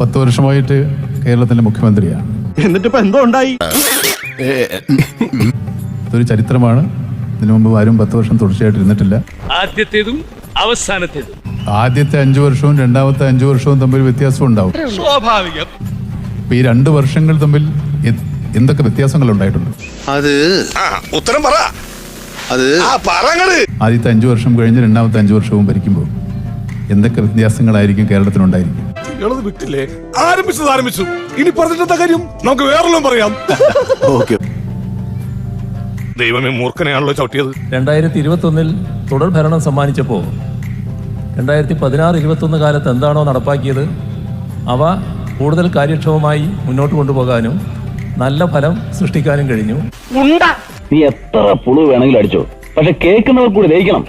10 വർഷമായിട്ട് കേരളത്തിലെ മുഖ്യമന്ത്രിയാണ്. എന്നിട്ട് ഇപ്പൊ എന്തോ ഉണ്ടായി? ഇതൊരു ചരിത്രമാണ്. ഇതിനു മുമ്പ് ആരും 10 വർഷം തുടർച്ചയായിട്ട് ഇരുന്നിട്ടില്ല. ആദ്യത്തേതും അവസാനത്തേതും. ആദ്യത്തെ 5 വർഷവും രണ്ടാമത്തെ 5 വർഷവും തമ്മിൽ വ്യത്യാസം ഉണ്ടാവും. സ്വാഭാവികം. ഇപ്പൊ ഈ 2 വർഷങ്ങൾ തമ്മിൽ എന്തൊക്കെ വ്യത്യാസങ്ങൾ ഉണ്ടായിട്ടുണ്ട്? അത് ഉത്തരം പറ. അത് ആദ്യത്തെ 5 വർഷം കഴിഞ്ഞ് രണ്ടാമത്തെ 5 വർഷവും ഭരിക്കുമ്പോൾ എന്തൊക്കെ വ്യത്യാസങ്ങളായിരിക്കും കേരളത്തിനുണ്ടായിരിക്കും? ആരംഭിച്ചു. ഇനി പറഞ്ഞിട്ടെന്താ കാര്യം? നമുക്ക് വേറെല്ലാം പറയാം. ദൈവമേ, മൂർഖനെയാണല്ലോ ചവിട്ടിയത്. 2021 തുടർ ഭരണം സമ്മാനിച്ചപ്പോൾ 2016-21 കാലത്ത് എന്താണോ നടപ്പാക്കിയത് അവ കൂടുതൽ കാര്യക്ഷമമായി മുന്നോട്ട് കൊണ്ടുപോകാനും നല്ല ഫലം സൃഷ്ടിക്കാനും കഴിഞ്ഞു. നീ എത്ര പുളു വേണമെങ്കിലും അടിച്ചോ, പക്ഷെ കേൾക്കുന്നവർ കൂടി ദഹിക്കണം.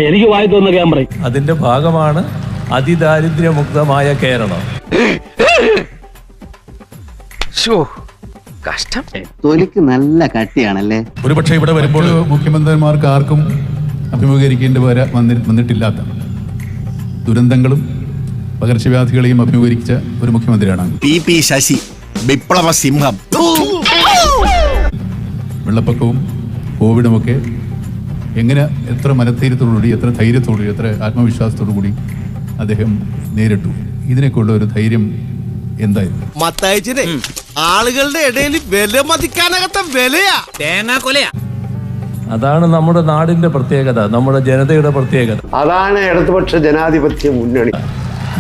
എനിക്ക് വായി തോന്നുന്ന ഞാൻ പറയും. അതിന്റെ ഭാഗമാണ് അതിദാരിദ്ര്യമുക്തമായ കേരളം. കഷ്ടം. തൊലിക്ക് നല്ല കട്ടിയാണല്ലേ. ഒരുപക്ഷെ ഇവിടെ വരുമ്പോൾ മുഖ്യമന്ത്രിമാർക്ക് ആർക്കും അഭിമുഖീകരിക്കേണ്ടി വന്നിട്ടില്ലാത്ത ദുരന്തങ്ങളും പകർച്ചവ്യാധികളെയും അഭിമുഖീകരിച്ച ഒരു മുഖ്യമന്ത്രിയാണ് പി ശശി, വിപ്ലവ സിംഹം. വെള്ളപ്പൊക്കവും കോവിഡുമൊക്കെ എങ്ങനെ എത്ര മനധൈര്യത്തോടുകൂടി, എത്ര ധൈര്യത്തോടുകൂടി, എത്ര ആത്മവിശ്വാസത്തോടു കൂടി അദ്ദേഹം നേരിട്ടു? ഇതിനൊക്കെയുള്ള ഒരു ധൈര്യം എന്തായിരുന്നു? മത്തായിച്ചിനെ ആളുകളുടെ ഇടയിൽ വില മതിക്കാനകത്ത വിലയാ, തേങ്ങാക്കൊലയാ. അതാണ് നമ്മുടെ നാടിന്റെ പ്രത്യേകത, നമ്മുടെ ജനതയുടെ പ്രത്യേകത. അതാണ് ഇടതുപക്ഷ ജനാധിപത്യ മുന്നണി.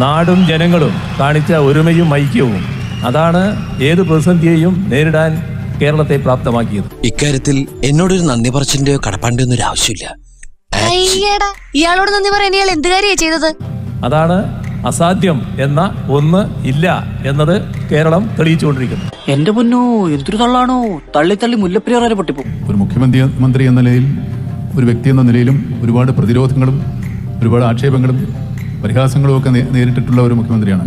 നാടും ജനങ്ങളും കാണിച്ച ഒരുമയും ഐക്യവും അതാണ് ഏത് പ്രതിസന്ധിയെയും നേരിടാൻ കേരളത്തെ പ്രാപ്തമാക്കിയത്. ഇക്കാര്യത്തിൽ എന്നോടൊരു നന്ദി പറച്ചിന്റെയോ കടപ്പാണ്ടിയോ ഒന്നും ആവശ്യമില്ല. ഇയാളോട് നന്ദി പറയാൻ ഇയാൾ എന്ത് കാര്യമാണ് ചെയ്തത്? അതാണ് അസാധ്യം എന്ന ഒന്ന് ഇല്ല എന്നത് തെളിയിച്ചുകൊണ്ടിരിക്കുന്നു. എന്റെ പൊന്നോ, എന്തൊരു തള്ളാണോ! തള്ളി തള്ളി മുല്ലപ്പെരിയാർ വരെ പൊട്ടിപ്പോ. ഒരു മുഖ്യമന്ത്രി എന്ന നിലയിൽ, ഒരു വ്യക്തി എന്ന നിലയിലും ഒരുപാട് പ്രതിരോധങ്ങളും ഒരുപാട് ആക്ഷേപങ്ങളും പരിഹാസങ്ങളും ഒക്കെ നേരിട്ടിട്ടുള്ള ഒരു മുഖ്യമന്ത്രിയാണ്.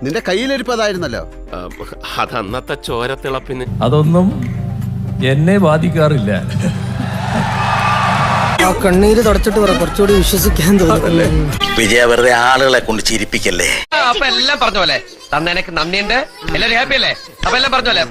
നിന്റെ കയ്യിലിരിപ്പതായിരുന്നല്ലോ. അതന്നത്തെ ചോരത്തിളപ്പിന് അതൊന്നും എന്നെ ബാധിക്കാറില്ല. കണ്ണീര് തുടച്ചിട്ട് കുറച്ചുകൂടി വിശ്വസിക്കാൻ തോന്നുന്നു. വിജയ വെറുതെ ആളുകളെ കൊണ്ട് ചിരിപ്പിക്കല്ലേ. അപ്പൊ എല്ലാം പറഞ്ഞ പോലെ തന്നെ എനിക്ക് നന്ദിയുണ്ട്. എല്ലാവരും ഹാപ്പി അല്ലേ? അപ്പൊ എല്ലാം പറഞ്ഞ പോലെ